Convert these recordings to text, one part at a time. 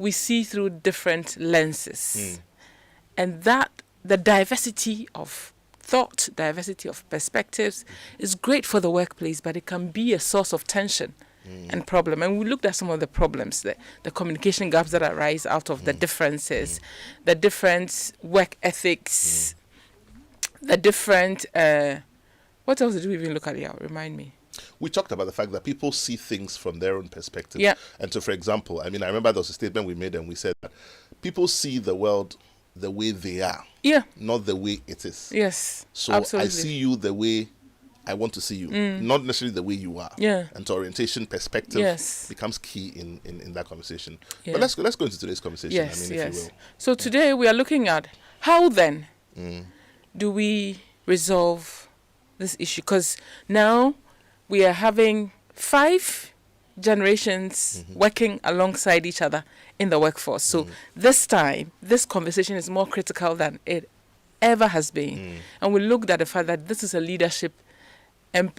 we see through different lenses. And that the diversity of thought, diversity of perspectives is great for the workplace, but it can be a source of tension and problem. And we looked at some of the problems, the communication gaps that arise out of the differences, the different work ethics, the different... what else did we even look at here? Remind me. We talked about the fact that people see things from their own perspective. Yeah. And so, for example, I remember there was a statement we made and we said that people see the world the way they are. Yeah. Not the way it is. Yes, So absolutely. I see you the way I want to see you, not necessarily the way you are. Yeah. And so orientation perspective becomes key in that conversation. Yeah. But let's go into today's conversation. Yes, if yes. you will. So today we are looking at how then do we resolve this issue? Because now we are having 5 generations working alongside each other in the workforce. So this time, this conversation is more critical than it ever has been. And we looked at the fact that this is a leadership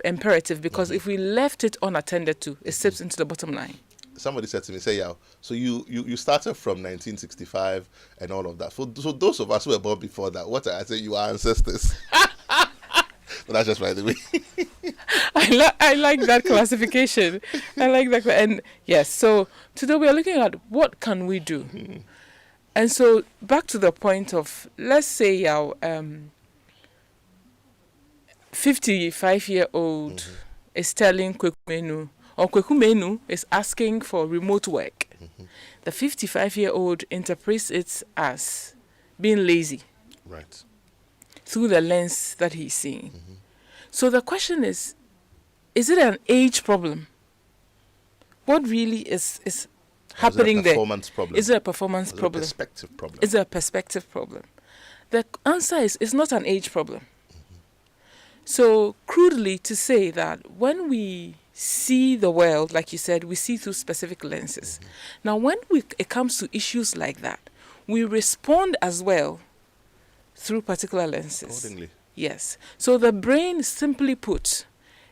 imperative, because if we left it unattended to, it slips into the bottom line. Somebody said to me, say, Yaw, so you started from 1965 and all of that. So those of us who were born before that, what I say, you are ancestors. But that's just by the way. I like that classification. I like that. And yes, so today we are looking at what can we do. And so back to the point of, let's say our 55-year-old is telling Kwekumenu, or Kwekumenu is asking for remote work. The 55-year-old interprets it as being lazy. Right. Through the lens that he's seeing. So the question is it an age problem? What really is happening there? Is it a performance problem? Is it a perspective problem? Is it a perspective problem? The answer is it's not an age problem. So crudely to say that when we see the world, like you said, we see through specific lenses. Now when it comes to issues like that, we respond as well through particular lenses. Accordingly. Yes. So the brain, simply put,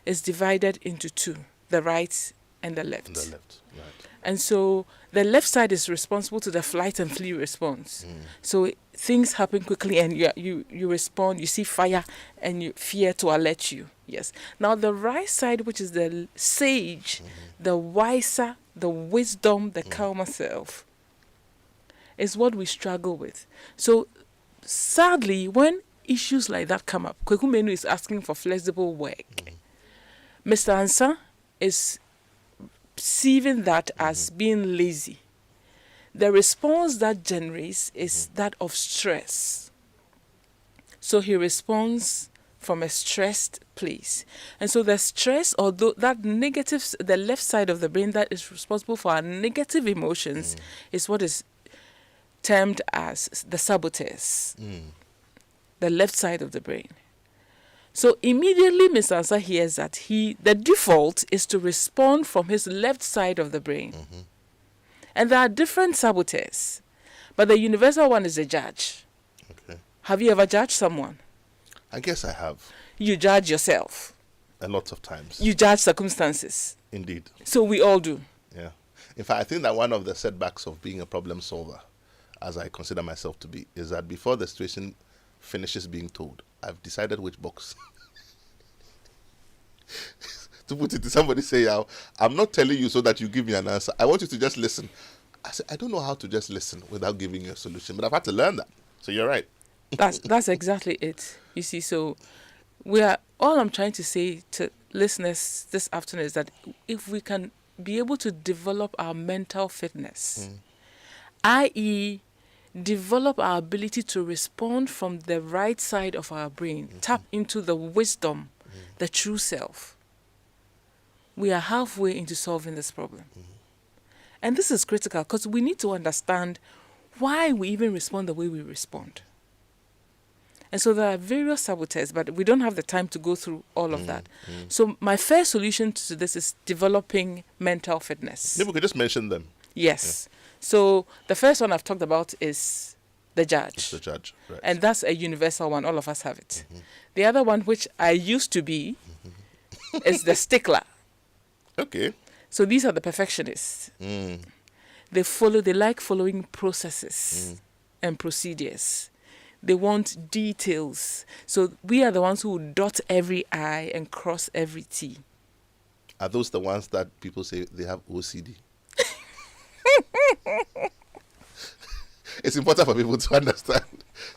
is divided into 2, the right and the left. The left, right. And so the left side is responsible to the flight and flee response. So things happen quickly and you respond, you see fire and you fear to alert you. Yes. Now the right side, which is the sage, the wiser, the wisdom, the calmer self, is what we struggle with. So sadly, when issues like that come up, Kwekumenu is asking for flexible work. Mr. Ansa is perceiving that as being lazy. The response that generates is that of stress. So he responds from a stressed place. And so the stress, although that negative, the left side of the brain that is responsible for our negative emotions, is what is termed as the saboteurs. The left side of the brain. So immediately Mr. Ansa hears that the default is to respond from his left side of the brain. And there are different saboteurs, but the universal one is the judge. Okay. Have you ever judged someone? I guess I have. You judge yourself. A lot of times. You judge circumstances. Indeed. So we all do. Yeah. In fact, I think that one of the setbacks of being a problem solver, as I consider myself to be, is that before the situation finishes being told, I've decided which box to put it to somebody. Say, I'm not telling you so that you give me an answer. I want you to just listen. I said, I don't know how to just listen without giving you a solution, but I've had to learn that. So you're right. That's exactly it. You see, so all I'm trying to say to listeners this afternoon is that if we can be able to develop our mental fitness, i.e., develop our ability to respond from the right side of our brain, tap into the wisdom, the true self, we are halfway into solving this problem. And this is critical because we need to understand why we even respond the way we respond. And so there are various saboteurs, but we don't have the time to go through all of that. So my first solution to this is developing mental fitness. Maybe we could just mention them. Yes. Yeah. So the first one I've talked about is the judge. It's the judge, right. And that's a universal one. All of us have it. The other one, which I used to be, is the stickler. Okay. So these are the perfectionists. They like following processes and procedures. They want details. So we are the ones who dot every I and cross every T. Are those the ones that people say they have OCD? It's important for people to understand.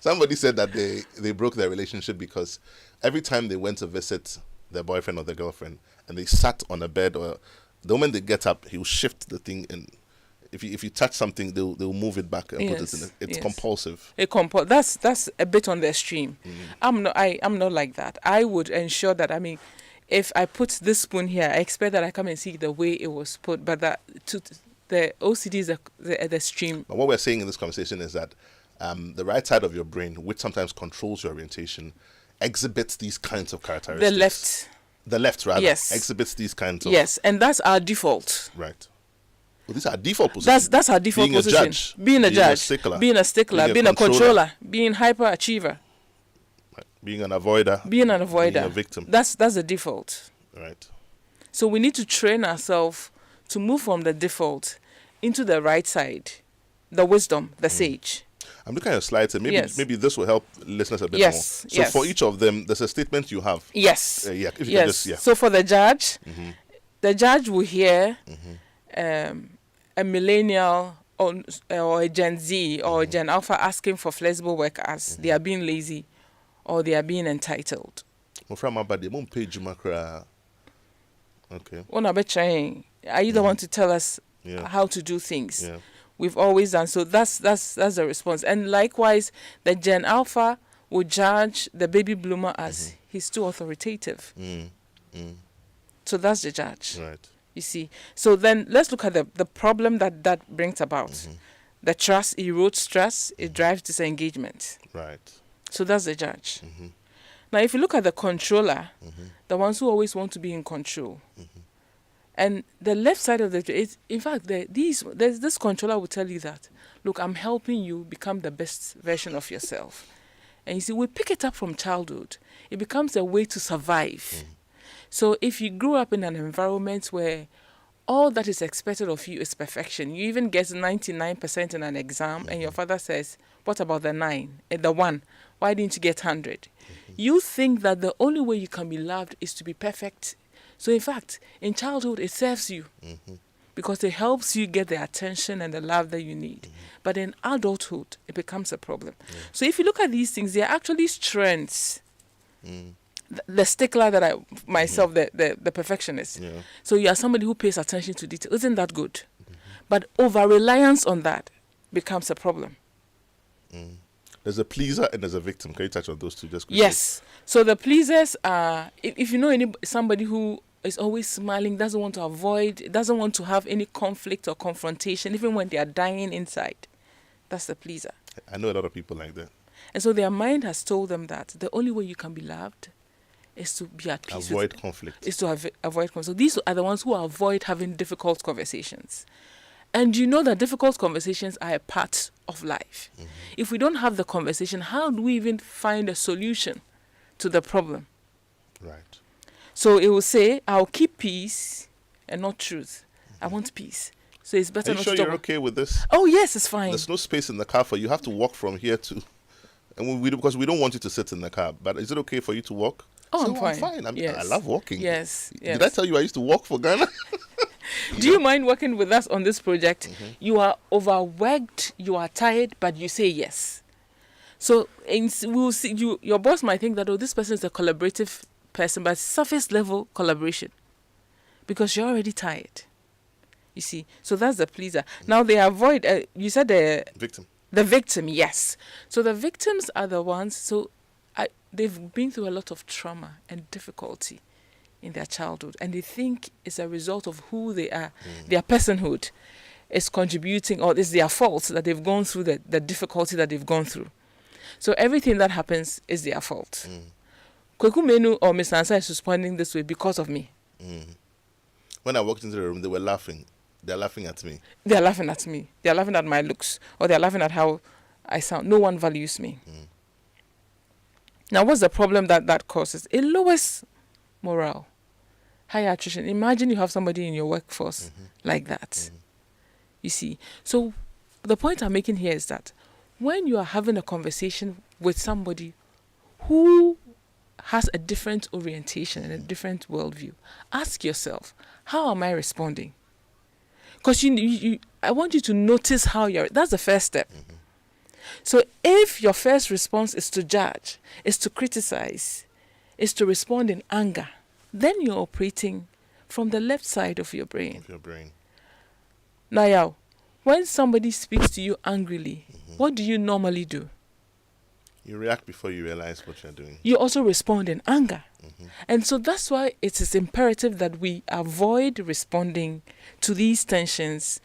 Somebody said that they broke their relationship because every time they went to visit their boyfriend or their girlfriend and they sat on a bed, or the moment they get up, he'll shift the thing, and if you touch something, they'll move it back and put it in it. It's compulsive. That's a bit on the extreme. I'm not like that. I would ensure that, if I put this spoon here, I expect that I come and see the way it was put, but that the OCD is the extreme. But what we're saying in this conversation is that the right side of your brain, which sometimes controls your orientation, exhibits these kinds of characteristics. The left rather, yes, exhibits these kinds of... Yes, and that's our default. Right. Well, these are our default positions. That's our default position. Being a judge, being a stickler, being a controller, being hyperachiever. Right. Being an avoider. Being a victim. That's the default. Right. So we need to train ourselves to move from the default into the right side, the wisdom, the sage. I'm looking at your slides, and maybe this will help listeners a bit more. So for each of them, there's a statement you have. Yes. Yes. So for the judge, the judge will hear a millennial or a Gen Z or a Gen Alpha asking for flexible work as they are being lazy or they are being entitled. Okay. Are you the one to tell us how to do things? Yeah. We've always done. So that's the response. And likewise, the Gen Alpha will judge the baby bloomer as he's too authoritative. So that's the judge. Right. You see. So then let's look at the problem that brings about. The trust erodes trust. It drives disengagement. Right. So that's the judge. Now, if you look at the controller, the ones who always want to be in control, and the left side of in fact, this controller will tell you that, look, I'm helping you become the best version of yourself. And you see, we pick it up from childhood. It becomes a way to survive. So if you grew up in an environment where all that is expected of you is perfection, you even get 99% in an exam, and your father says, what about the 9, the 1? Why didn't you get 100? You think that the only way you can be loved is to be perfect. So in fact, in childhood, it serves you because it helps you get the attention and the love that you need. But in adulthood, it becomes a problem. So if you look at these things, they are actually strengths. The stickler that myself, the perfectionist. Yeah. So you are somebody who pays attention to detail. Isn't that good? But over-reliance on that becomes a problem. There's a pleaser and there's a victim. Can you touch on those two just quickly? Yes. So the pleasers are, if you know somebody who is always smiling, doesn't want to have any conflict or confrontation, even when they are dying inside. That's the pleaser. I know a lot of people like that. And so their mind has told them that the only way you can be loved is to be at peace. Avoid conflict. Is to avoid conflict. So these are the ones who avoid having difficult conversations. And you know that difficult conversations are a part of life. If we don't have the conversation, how do we even find a solution to the problem? Right. So it will say, I'll keep peace and not truth. I want peace. So it's better not to talk. Are you sure you're okay with this? Oh, yes, it's fine. There's no space in the car for you. You have to walk from here to... And because we don't want you to sit in the car. But is it okay for you to walk? Oh, so, I'm fine. I'm fine. I love walking. Yes. Did I tell you I used to walk for Ghana? Do you mind working with us on this project? You are overworked, you are tired, but you say yes. So we'll see. Your boss might think that, this person is a collaborative person, but surface level collaboration, because you're already tired. You see, so that's the pleaser. Now they avoid. You said the victim. The victim, yes. So the victims are the ones. So they've been through a lot of trauma and difficulty in their childhood, and they think it's a result of who they are. Their personhood is contributing, or it's their fault that they've gone through the difficulty that they've gone through. So everything that happens is their fault. Kweku Menu or Miss Ansa is responding this way because of me. When I walked into the room, they were laughing. They're laughing at me. They're laughing at me. They're laughing at my looks, or they're laughing at how I sound. No one values me. Now, what's the problem that causes? It lowers morale, higher attrition. Imagine you have somebody in your workforce like that. You see? So the point I'm making here is that when you are having a conversation with somebody who has a different orientation and a different worldview, ask yourself, how am I responding? Because I want you to notice how you're. That's the first step. So if your first response is to judge, is to criticize, is to respond in anger, then you're operating from the left side of your brain. Now, when somebody speaks to you angrily, what do you normally do? You react before you realize what you're doing. You also respond in anger. And so that's why it is imperative that we avoid responding to these tensions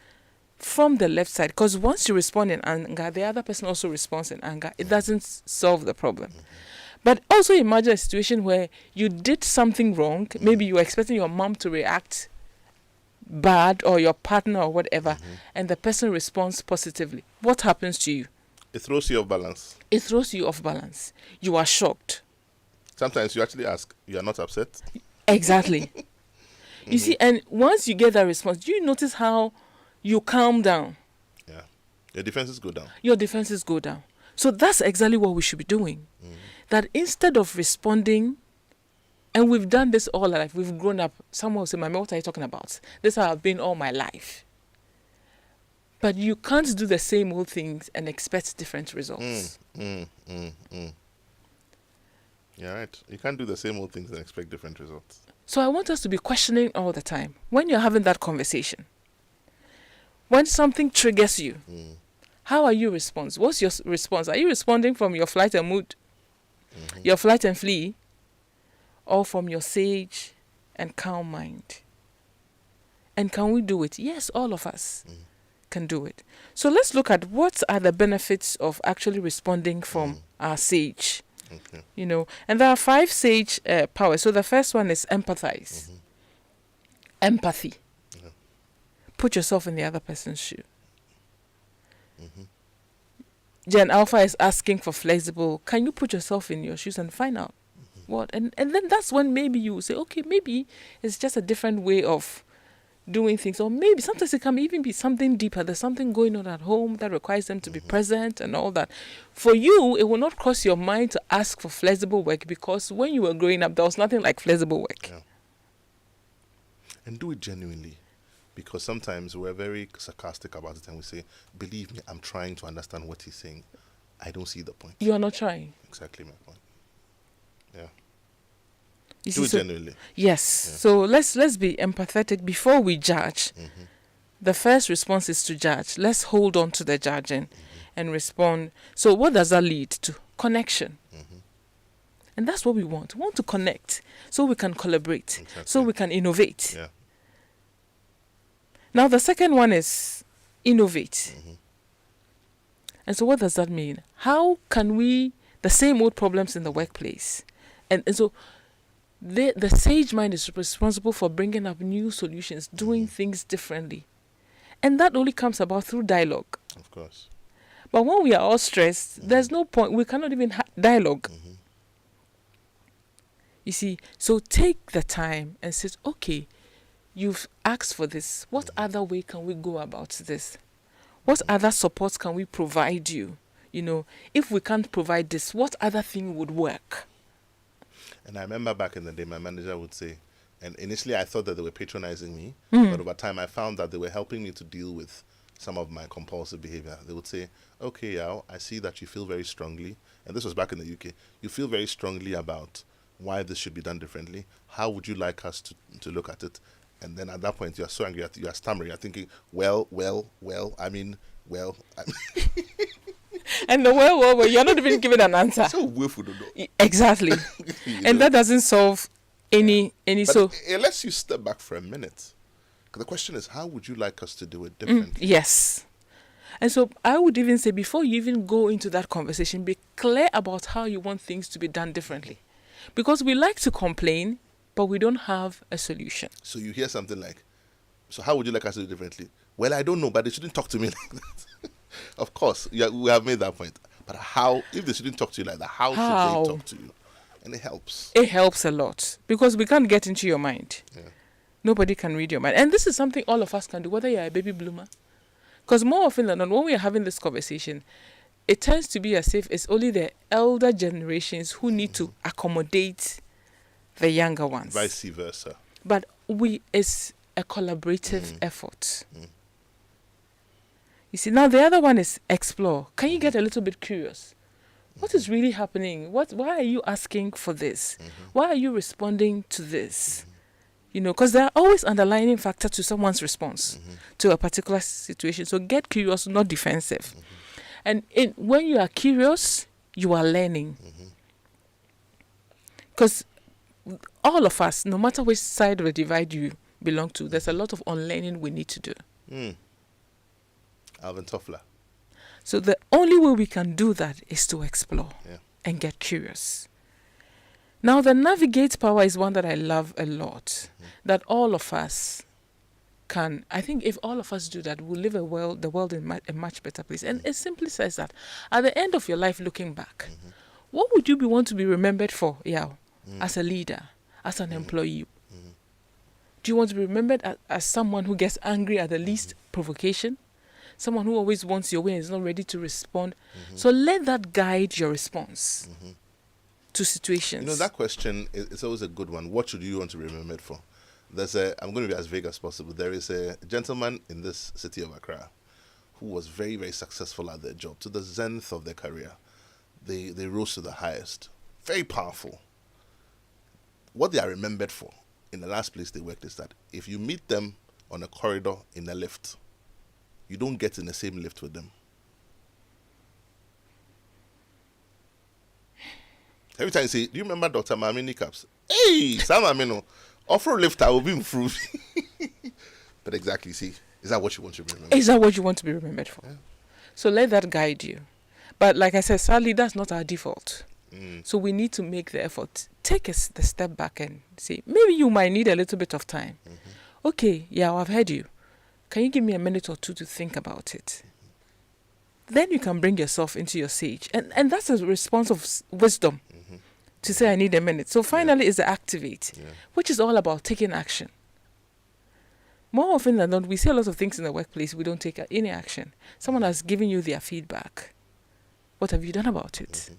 from the left side. Because once you respond in anger, the other person also responds in anger. It doesn't solve the problem. But also imagine a situation where you did something wrong. Maybe you were expecting your mom to react bad, or your partner or whatever, and the person responds positively. What happens to you? It throws you off balance. It throws you off balance. You are shocked. Sometimes you actually ask, you are not upset? Exactly. You see, and once you get that response, do you notice how you calm down? Yeah. Your defenses go down. Your defenses go down. So that's exactly what we should be doing. That instead of responding, and we've done this all our life, we've grown up. Someone will say, Mama, what are you talking about? This is how I've been all my life. But you can't do the same old things and expect different results. You're right. You can't do the same old things and expect different results. So I want us to be questioning all the time. When you're having that conversation, when something triggers you, how are you responding? What's your response? Are you responding from your flight and mood, your flight and flee, or from your sage and calm mind? And can we do it? Yes, all of us can do it. So let's look at what are the benefits of actually responding from our sage. You know, and there are 5 sage powers. So the first one is empathize. Empathy. Put yourself in the other person's shoe. Gen Alpha is asking for flexible. Can you put yourself in your shoes and find out what? And then that's when maybe you say, okay, maybe it's just a different way of doing things, or maybe sometimes it can even be something deeper. There's something going on at home that requires them to be present and all that. For you, it will not cross your mind to ask for flexible work, because when you were growing up, there was nothing like flexible work. And do it genuinely, because sometimes we're very sarcastic about it and we say, believe me, I'm trying to understand what he's saying. I don't see the point. You are not trying. Exactly my point. Yeah. You do see, it genuinely. Yes. Yeah. So let's be empathetic before we judge. The first response is to judge. Let's hold on to the judging and respond. So what does that lead to? Connection. And that's what we want. We want to connect so we can collaborate, so we can innovate. Yeah. Now the second one is innovate. And so what does that mean? How can we, the same old problems in the workplace, and so the sage mind is responsible for bringing up new solutions, doing things differently. And that only comes about through dialogue. Of course. But when we are all stressed, there's no point. We cannot even have dialogue. You see, so take the time and say, okay, you've asked for this. What other way can we go about this? What other supports can we provide you? You know, if we can't provide this, what other thing would work? And I remember back in the day, my manager would say, and initially I thought that they were patronizing me, but over time I found that they were helping me to deal with some of my compulsive behavior. They would say, okay, Yaw, I see that you feel very strongly, and this was back in the UK, you feel very strongly about why this should be done differently. How would you like us to look at it? And then at that point, you are so angry, you are stammering, you're thinking, well, I mean. And the well, you're not even giving an answer. So willful, though. Exactly. And that doesn't solve any. But so it lets you step back for a minute. Because the question is, how would you like us to do it differently? Yes. And so I would even say, before you even go into that conversation, be clear about how you want things to be done differently. Because we like to complain, but we don't have a solution. So you hear something like, so how would you like us to do it differently? Well, I don't know, but they shouldn't talk to me like that. Of course, we have made that point. But how, if they shouldn't talk to you like that, how should they talk to you? And it helps. It helps a lot, because we can't get into your mind. Yeah. Nobody can read your mind. And this is something all of us can do, whether you're a baby bloomer, Because more often than not, when we are having this conversation, it tends to be as if it's only the elder generations who need to accommodate the younger ones. Vice versa. But it's a collaborative effort. You see, now the other one is explore. Can you get a little bit curious? What is really happening? Why are you asking for this? Why are you responding to this? You know, because there are always underlying factors to someone's response to a particular situation. So get curious, not defensive. And when you are curious, you are learning. Because all of us, no matter which side of the divide you belong to, there's a lot of unlearning we need to do. Alvin Toffler. So the only way we can do that is to explore and get curious. Now, the navigate power is one that I love a lot, that all of us can. I think if all of us do that, we'll live the world in a much better place. And it simply says that at the end of your life, looking back, what would you want to be remembered for, Yaw, as a leader, as an employee? Do you want to be remembered as someone who gets angry at the least provocation? Someone who always wants your way and is not ready to respond? So let that guide your response to situations. You know, that question is always a good one. What should you want to be remembered for? I'm going to be as vague as possible. There is a gentleman in this city of Accra who was very, very successful at their job, to the zenith of their career. They rose to the highest. Very powerful. What they are remembered for in the last place they worked is that if you meet them on a corridor in a lift, you don't get in the same lift with them. Every time you say, do you remember Dr. Maame Nikabs? Hey, Sam Amino, offer a lift, I will be improved. But exactly, see, is that what you want to be remembered? Is that what you want to be remembered for? Yeah. So let that guide you. But like I said, sadly, that's not our default. So we need to make the effort. Take the step back and say, maybe you might need a little bit of time. Okay, yeah, I've heard you. Can you give me a minute or two to think about it? Then you can bring yourself into your sage. And that's a response of wisdom to say, I need a minute. So finally is the activate, which is all about taking action. More often than not, we see a lot of things in the workplace, we don't take any action. Someone has given you their feedback. What have you done about it?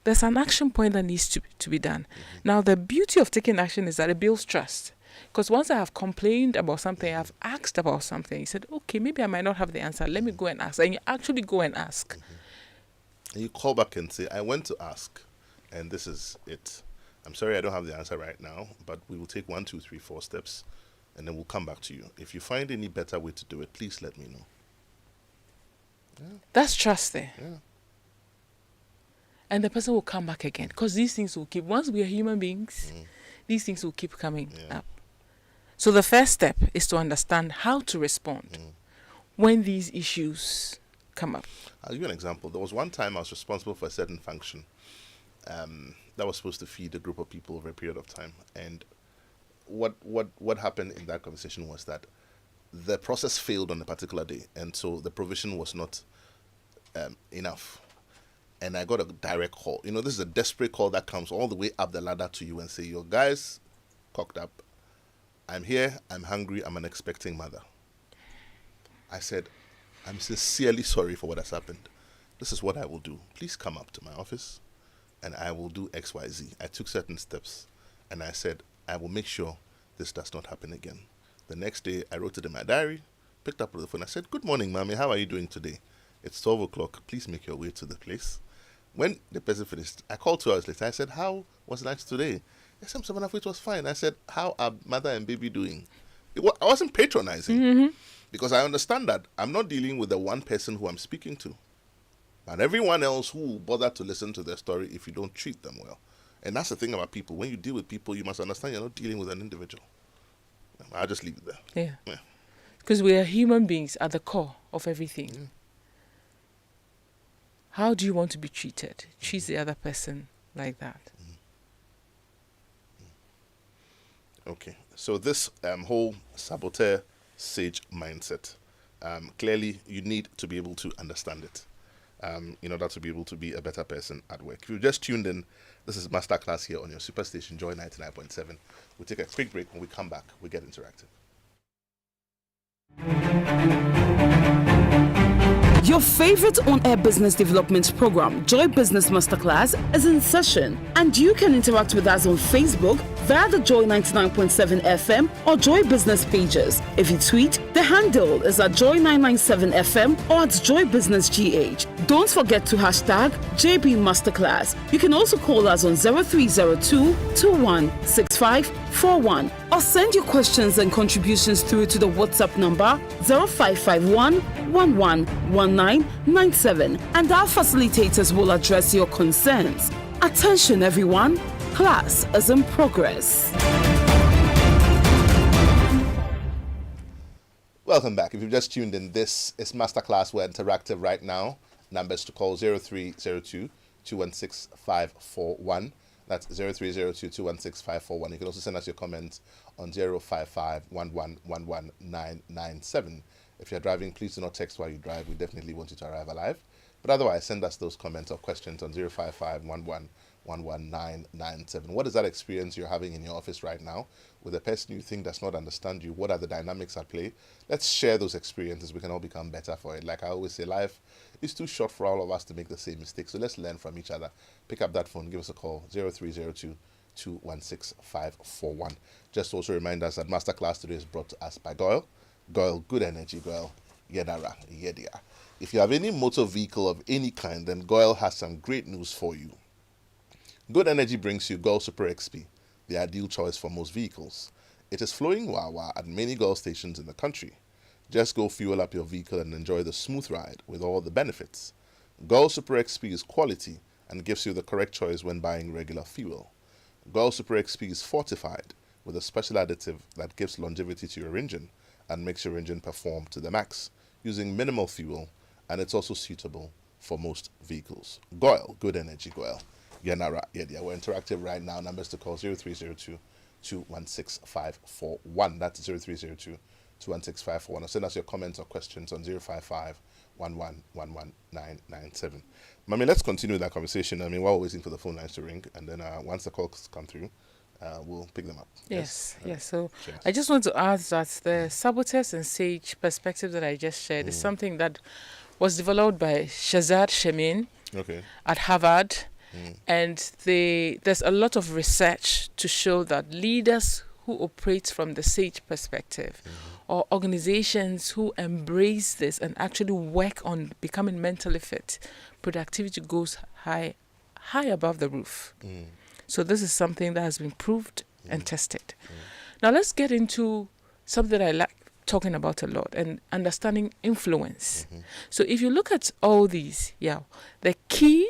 There's an action point that needs to be done. Now, the beauty of taking action is that it builds trust. Because once I have complained about something, I've asked about something, you said, okay, maybe I might not have the answer. Let me go and ask. And you actually go and ask. And you call back and say, I went to ask, and this is it. I'm sorry I don't have the answer right now, but we will take 1, 2, 3, 4 steps, and then we'll come back to you. If you find any better way to do it, please let me know. Yeah. That's trust there. Yeah. And the person will come back again. Because these things will keep, once we are human beings, these things will keep coming up. So the first step is to understand how to respond when these issues come up. I'll give you an example. There was one time I was responsible for a certain function that was supposed to feed a group of people over a period of time. And what happened in that conversation was that the process failed on a particular day, and so the provision was not enough. And I got a direct call. You know, this is a desperate call that comes all the way up the ladder to you and say, your guy's cocked up. I'm here, I'm hungry, I'm an expecting mother. I said, I'm sincerely sorry for what has happened. This is what I will do. Please come up to my office and I will do X, Y, Z. I took certain steps and I said, I will make sure this does not happen again. The next day, I wrote it in my diary, picked up the phone. I said, good morning, Mommy. How are you doing today? It's 12 o'clock. Please make your way to the place. When the person finished, I called 2 hours later. I said, how was lunch today? I said, it was fine. I said, how are mother and baby doing? I wasn't patronizing because I understand that I'm not dealing with the one person who I'm speaking to, but everyone else who will bother to listen to their story if you don't treat them well. And that's the thing about people. When you deal with people, you must understand you're not dealing with an individual. I'll just leave it there. Yeah. Because we are human beings at the core of everything. Yeah. How do you want to be treated? Treat the other person like that. Okay. So this whole saboteur sage mindset, clearly you need to be able to understand it in order to be able to be a better person at work. If you just tuned in, this is Masterclass here on your Superstation Joy 99.7. We'll take a quick break. When we come back, we get interactive. Your favorite on-air business development program, Joy Business Masterclass, is in session, and you can interact with us on Facebook via the Joy 99.7 FM or Joy Business pages. If you tweet, the handle is at Joy 997 FM or at Joy Business GH. Don't forget to hashtag JB Masterclass. You can also call us on 0302 216541 or send your questions and contributions through to the WhatsApp number 0551 111997, and our facilitators will address your concerns. Attention everyone, class is in progress. Welcome back. If you've just tuned in, this is Masterclass. We're interactive right now. Numbers to call 0302 216 541. That's 0302 216 541. You can also send us your comments on 055 1111997. If you're driving, please do not text while you drive. We definitely want you to arrive alive. But otherwise, send us those comments or questions on 055 1111997. What is that experience you're having in your office right now with a person you think does not understand you? What are the dynamics at play? Let's share those experiences. We can all become better for it. Like I always say, life is too short for all of us to make the same mistakes. So let's learn from each other. Pick up that phone. Give us a call. 0302 216 541. Just also remind us that Masterclass today is brought to us by Goyle. Goyle, good energy, Goyle. Yedara, yedia. If you have any motor vehicle of any kind, then Goyle has some great news for you. Good energy brings you Goyle Super XP, the ideal choice for most vehicles. It is flowing Wawa at many Goyle stations in the country. Just go fuel up your vehicle and enjoy the smooth ride with all the benefits. Goyle Super XP is quality and gives you the correct choice when buying regular fuel. Goyle Super XP is fortified with a special additive that gives longevity to your engine and makes your engine perform to the max using minimal fuel, and it's also suitable for most vehicles. Goyle, good energy, Goyle. Yanara, yeah, we're interactive right now. Numbers to call 0302 216 541. That's 0302 216 541. Or send us your comments or questions on 055 1111997. Mami, let's continue that conversation. I mean, while we're waiting for the phone lines to ring, and then once the calls come through, we'll pick them up. Yes. So cheers. I just want to add that the saboteurs and sage perspective that I just shared is something that was developed by Shazad Shemin at Harvard. And there's a lot of research to show that leaders who operate from the sage perspective or organizations who embrace this and actually work on becoming mentally fit, productivity goes high above the roof. So this is something that has been proved and tested. Now let's get into something that I like talking about a lot, and understanding influence. So if you look at all these, the key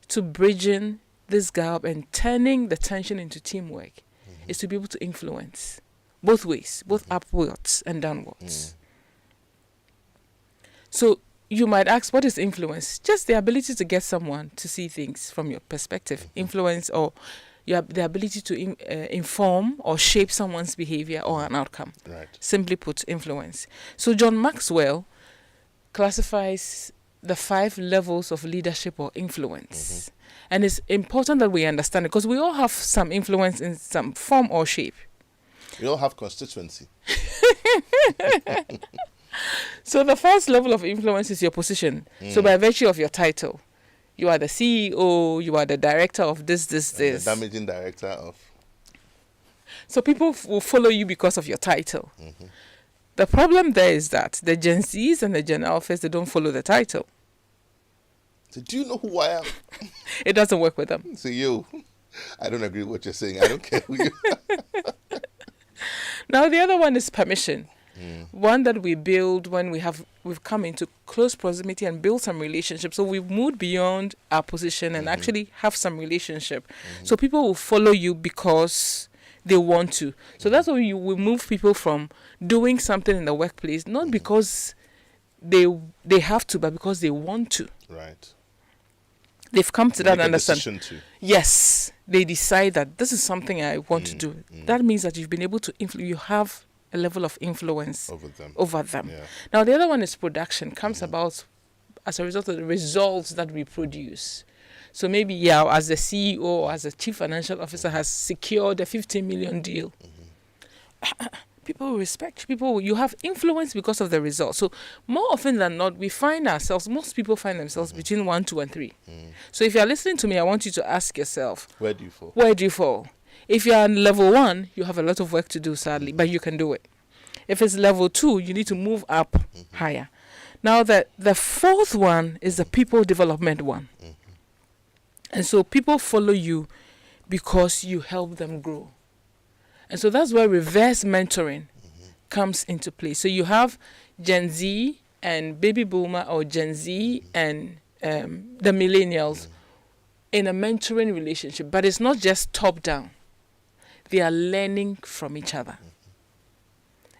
to bridging this gap and turning the tension into teamwork is to be able to influence both ways, both upwards and downwards. So you might ask, what is influence? Just the ability to get someone to see things from your perspective. Influence, or you have the ability to inform or shape someone's behavior or an outcome. Right. Simply put, influence. So John Maxwell classifies the 5 levels of leadership or influence. And it's important that we understand it, because we all have some influence in some form or shape. We all have constituency. So the first level of influence is your position. So by virtue of your title, you are the CEO, you are the director of this. The damaging director of. So people will follow you because of your title. The problem there is that the Gen Zs and the Gen Alphas, they don't follow the title. So do you know who I am? It doesn't work with them. So I don't agree with what you're saying. I don't care who you are. Now the other one is permission. One that we build when we've come into close proximity and build some relationship. So we've moved beyond our position and actually have some relationship. So people will follow you because they want to. So that's why we move people from doing something in the workplace, not because they have to, but because they want to. Right. They've come to that understanding. Yes, they decide that this is something I want to do. That means that you've been able to you have a level of influence over them. Yeah. Now the other one is production. Comes about as a result of the results that we produce. So maybe as the CEO or as a chief financial officer has secured a 15 million deal. people will respect you. You have influence because of the result. So more often than not, most people find themselves between 1, 2, and 3. So if you're listening to me, I want you to ask yourself, where do you fall? Where do you fall? If you're on level 1, you have a lot of work to do, sadly, but you can do it. If it's level 2, you need to move up higher. Now, the 4th one is the people development one. And so people follow you because you help them grow. And so that's where reverse mentoring comes into play. So you have Gen Z and baby boomer, or Gen Z and the millennials in a mentoring relationship. But it's not just top down. They are learning from each other.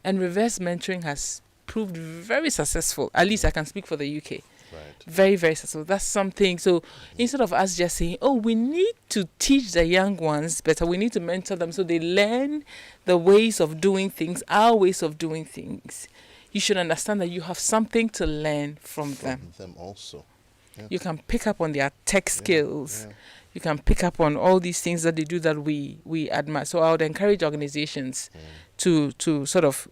And reverse mentoring has proved very successful. At least I can speak for the UK. Right. Very, very successful. That's something. So instead of us just saying, oh, we need to teach the young ones better, we need to mentor them so they learn the ways of doing things, our ways of doing things. You should understand that you have something to learn from them. Them also. Yeah. You can pick up on their tech skills. Yeah. You can pick up on all these things that they do that we admire. So I would encourage organizations to sort of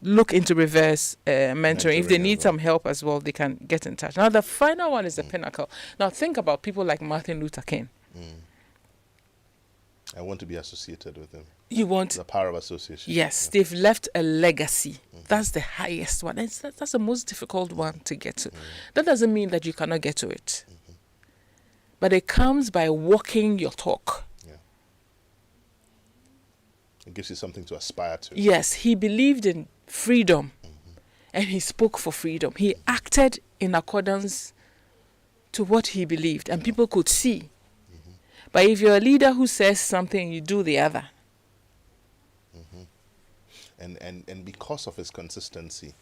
look into reverse mentoring. If they need some help as well, they can get in touch. Now, the final one is the pinnacle. Now, think about people like Martin Luther King. I want to be associated with him. You want the power of association. Yes, they've left a legacy. That's the highest one. And that's the most difficult one to get to. That doesn't mean that you cannot get to it. But it comes by walking your talk. It gives you something to aspire to. Yes, he believed in freedom and he spoke for freedom. He acted in accordance to what he believed and people could see. But if you're a leader who says something, you do the other. And because of his consistency,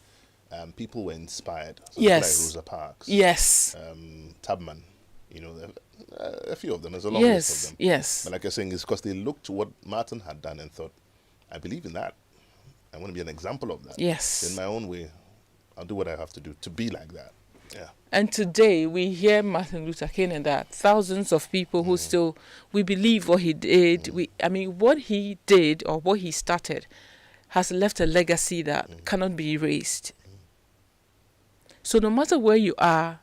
people were inspired. So yes. Like Rosa Parks. Yes. Tubman. You know, a few of them. There's a long list of them. Yes. But like you're saying, it's because they looked to what Martin had done and thought, I believe in that. I want to be an example of that. Yes. In my own way, I'll do what I have to do to be like that. Yeah. And today we hear Martin Luther King, and there are thousands of people who still, we believe what he did. What he did or what he started has left a legacy that cannot be erased. So no matter where you are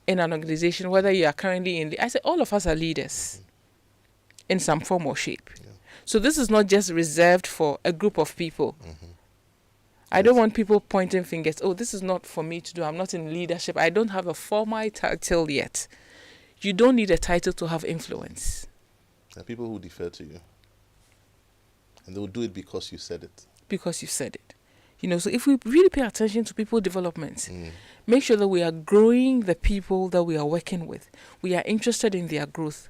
in an organization, whether you are currently I say all of us are leaders in some form or shape. Yeah. So this is not just reserved for a group of people. I don't want people pointing fingers. Oh, this is not for me to do. I'm not in leadership. I don't have a formal title yet. You don't need a title to have influence. There are people who defer to you. And they will do it because you said it. Because you said it. So if we really pay attention to people development, make sure that we are growing the people that we are working with. We are interested in their growth.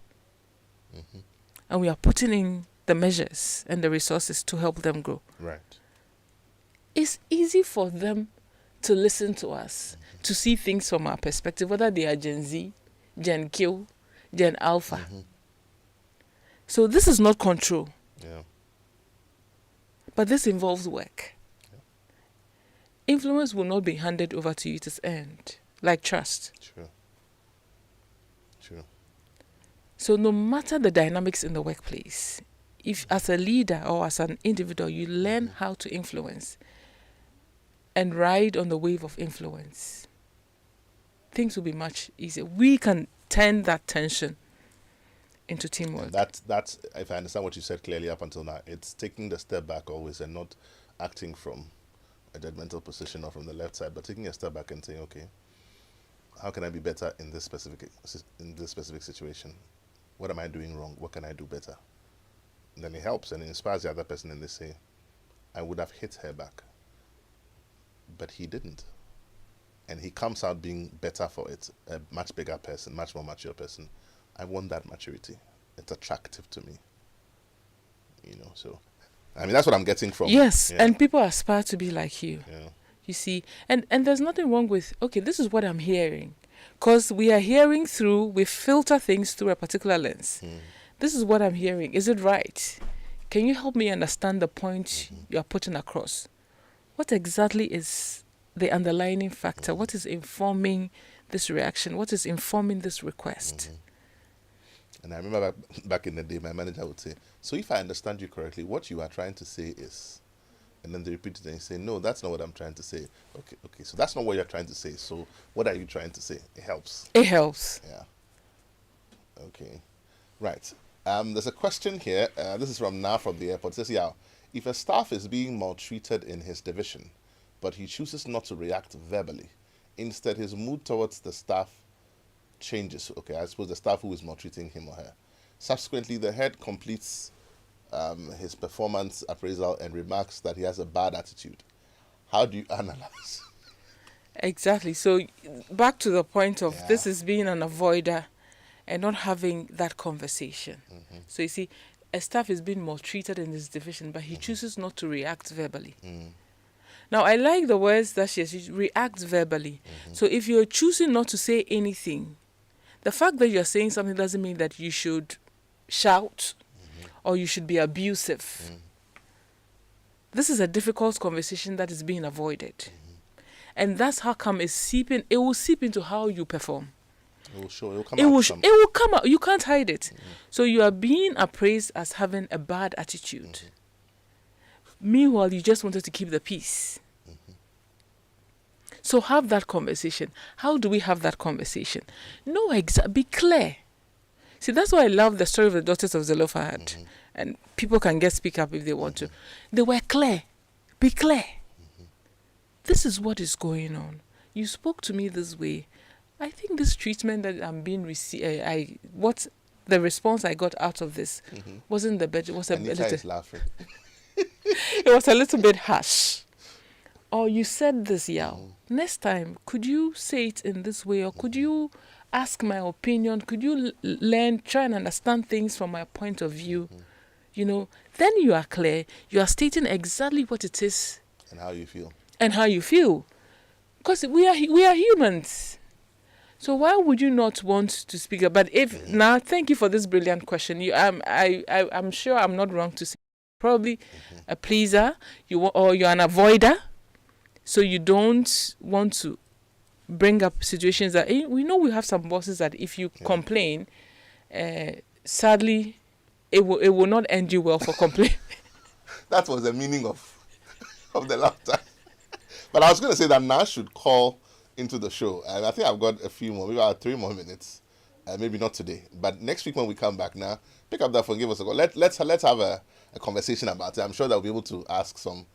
And we are putting in the measures and the resources to help them grow. Right. It's easy for them to listen to us, to see things from our perspective, whether they are Gen Z, Gen Q, Gen Alpha. So this is not control. Yeah. But this involves work. Influence will not be handed over to you, it is earned, like trust. True. So no matter the dynamics in the workplace, if as a leader or as an individual, you learn how to influence and ride on the wave of influence, things will be much easier. We can turn that tension into teamwork. That's if I understand what you said clearly up until now, it's taking the step back always and not acting from a judgmental position or from the left side, but taking a step back and saying, okay, how can I be better in this specific situation? What am I doing wrong? What can I do better? And then it helps and it inspires the other person, and they say, I would have hit her back, but he didn't. And he comes out being better for it, a much bigger person, much more mature person. I want that maturity. It's attractive to me. So that's what I'm getting from. Yes, and people aspire to be like you. Yeah. You see, and there's nothing wrong with, okay, this is what I'm hearing. Because we are hearing we filter things through a particular lens. This is what I'm hearing. Is it right? Can you help me understand the point you're putting across? What exactly is the underlying factor? What is informing this reaction? What is informing this request? And I remember back in the day, my manager would say, so if I understand you correctly, what you are trying to say is, And then they repeat it and you say, no, that's not what I'm trying to say. Okay, so that's not what you're trying to say. So what are you trying to say? It helps. It helps. Yeah. Okay. Right. There's a question here. This is from Na from the airport. It says, yeah, if a staff is being maltreated in his division, but he chooses not to react verbally, instead his mood towards the staff changes. Okay, I suppose the staff who is maltreating him or her. Subsequently, the head completes his performance appraisal and remarks that he has a bad attitude. How do you analyze? Exactly. So back to the point of this is being an avoider and not having that conversation. So you see, a staff is being maltreated in this division, but he chooses not to react verbally. Now, I like the words that she says, react verbally. So if you're choosing not to say anything, the fact that you're saying something doesn't mean that you should shout or you should be abusive. This is a difficult conversation that is being avoided. And that's how come it will seep into how you perform. It will show. It will come It out. will come out. You can't hide it. So you are being appraised as having a bad attitude. Meanwhile, you just wanted to keep the peace. So have that conversation. How do we have that conversation? No, be clear. See, that's why I love the story of the daughters of Zelophehad. And people can speak up if they want to. They were clear. Be clear. This is what is going on. You spoke to me this way. I think this treatment that I'm being received, what the response I got out of this wasn't the best. It was is laughing. It was a little bit harsh. Or you said this, Yaw. Next time, could you say it in this way, or could you ask my opinion? Could you try and understand things from my point of view? You know, then you are clear. You are stating exactly what it is and how you feel. Because we are humans. So why would you not want to speak up? But now, thank you for this brilliant question. I'm sure I'm not wrong to say probably a pleaser. You're an avoider. So you don't want to bring up situations that we know we have some bosses that if you complain, sadly, it will not end you well for complaining. That was the meaning of the laughter. But I was going to say that Nash should call into the show. And I think I've got a few more, maybe about 3 more minutes. Maybe not today. But next week when we come back now, pick up that phone, give us a call. Let's have a conversation about it. I'm sure that we'll be able to ask some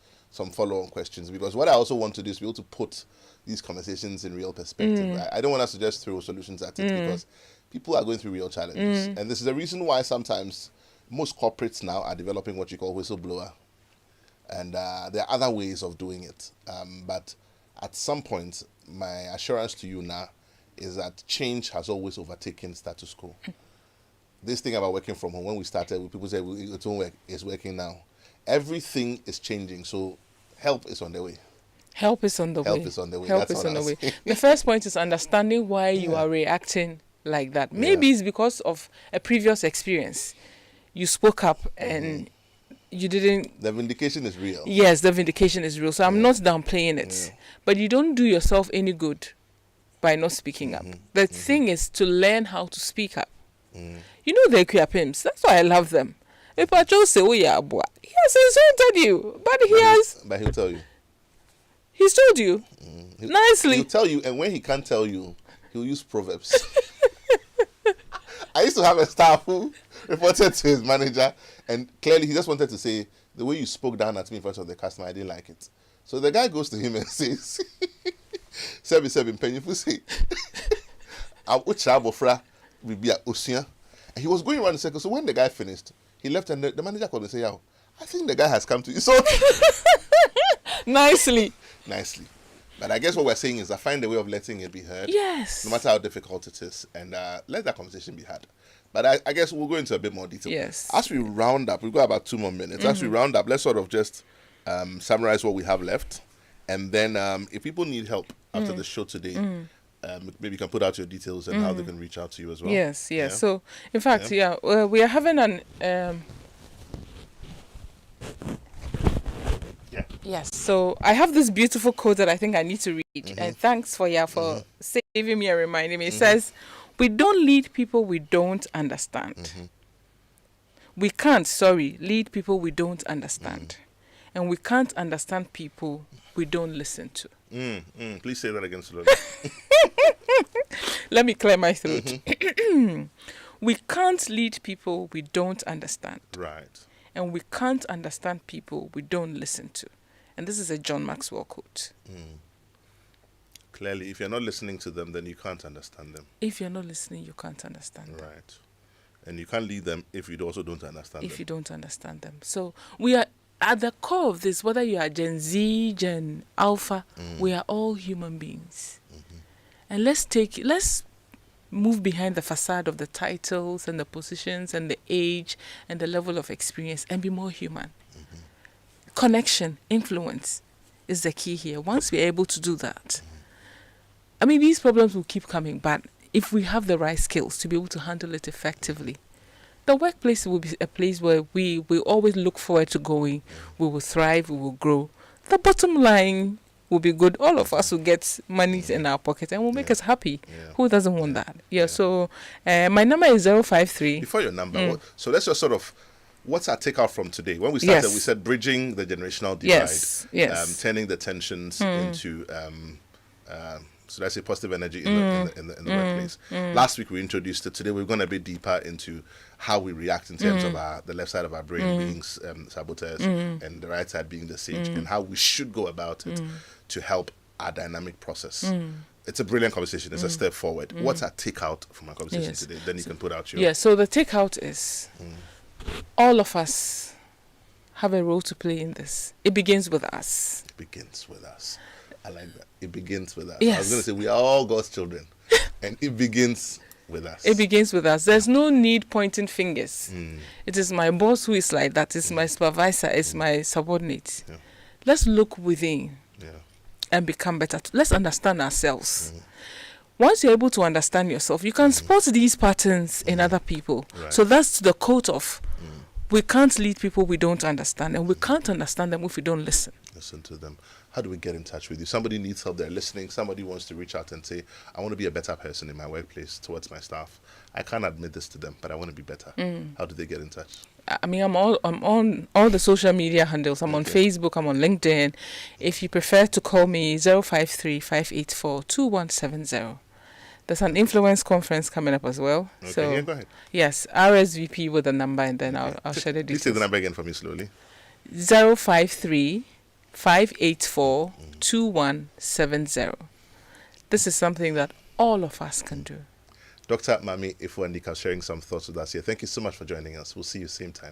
follow-on questions, because what I also want to do is be able to put these conversations in real perspective. I don't want us to just throw solutions at it, because people are going through real challenges. And this is the reason why sometimes most corporates now are developing what you call whistleblower. And there are other ways of doing it. But at some point, my assurance to you now is that change has always overtaken status quo. This thing about working from home, when we started, people said it won't work. It's working now. Everything is changing, so help is on the way. Help is on the way. The first point is understanding why you are reacting like that. Maybe it's because of a previous experience. You spoke up and you didn't... The vindication is real. Yes, the vindication is real. So I'm not downplaying it. But you don't do yourself any good by not speaking up. The thing is to learn how to speak up. You know the Equiapims. That's why I love them. If I just say, oh yeah, boy. He has insulted you. But he'll tell you. He's told you. Nicely. He'll tell you, and when he can't tell you, he'll use proverbs. I used to have a staff who reported to his manager, and clearly he just wanted to say, the way you spoke down at me in front of the customer, I didn't like it. So the guy goes to him and says, Sebi, painful say, and he was going around the circle. So when the guy finished, he left, and the manager called and said, "Yo, I think the guy has come to you." So nicely. But I guess what we're saying is I find a way of letting it be heard. Yes. No matter how difficult it is, and let that conversation be had. But I guess we'll go into a bit more detail. Yes. As we round up, we've got about 2 more minutes. As we round up, let's sort of just summarize what we have left. And then if people need help after the show today, maybe you can put out your details and how they can reach out to you as well. Yes. Yeah? So, in fact, we are having an... Yes, so I have this beautiful quote that I think I need to read. And thanks for saving me and reminding me. It says, we don't lead people we don't understand. We can't, lead people we don't understand. and we can't understand people we don't listen to. Please say that again slowly. Let me clear my throat. We can't lead people we don't understand. Right. And we can't understand people we don't listen to. And this is a John Maxwell quote. Clearly, if you're not listening to them, then you can't understand them. If you're not listening, you can't understand them. Right. And you can't lead them if you also don't understand them. If you don't understand them. So we are at the core of this, whether you are Gen Z, Gen Alpha, we are all human beings. And let's move behind the facade of the titles and the positions and the age and the level of experience and be more human. Connection, influence is the key here. Once we're able to do that, I mean, these problems will keep coming, but if we have the right skills to be able to handle it effectively, the workplace will be a place where we will always look forward to going. We will thrive, we will grow. The bottom line will be good. All of us will get money in our pocket and will make us happy. Who doesn't want that? So my number is 053. Before your number, so let's just sort of, what's our takeout from today? When we started, we said bridging the generational divide, turning the tensions into, so let's say positive energy in the workplace. Last week we introduced it. Today we're going a bit deeper into how we react in terms of the left side of our brain being saboteurs and the right side being the sage, and how we should go about it to help our dynamic process. It's a brilliant conversation. It's a step forward. What's our takeout from our conversation today? Then you can put out your... so the takeout is all of us have a role to play in this. It begins with us. It begins with us. I like that. It begins with us. Yes. I was going to say we are all God's children, and it begins with us. It begins with us. There's no need pointing fingers. It is my boss who is like that. It's my supervisor. It's my subordinate. Let's look within and become better. Let's understand ourselves. Once you're able to understand yourself, you can spot these patterns in other people. Right. So that's the quote of, we can't lead people we don't understand, and we can't understand them if we don't listen. Listen to them. How do we get in touch with you? Somebody needs help, they're listening. Somebody wants to reach out and say, I want to be a better person in my workplace towards my staff. I can't admit this to them, but I want to be better. How do they get in touch? I mean, I'm on all the social media handles. I'm on Facebook, I'm on LinkedIn. If you prefer to call me, 053-584-2170. There's an influence conference coming up as well. Okay, so go ahead. Yes, RSVP with the number, and then I'll share the details. Please say the number again for me slowly. 053-584-2170. This is something that all of us can do. Dr. Maame Afua Nikabs sharing some thoughts with us here. Thank you so much for joining us. We'll see you same time.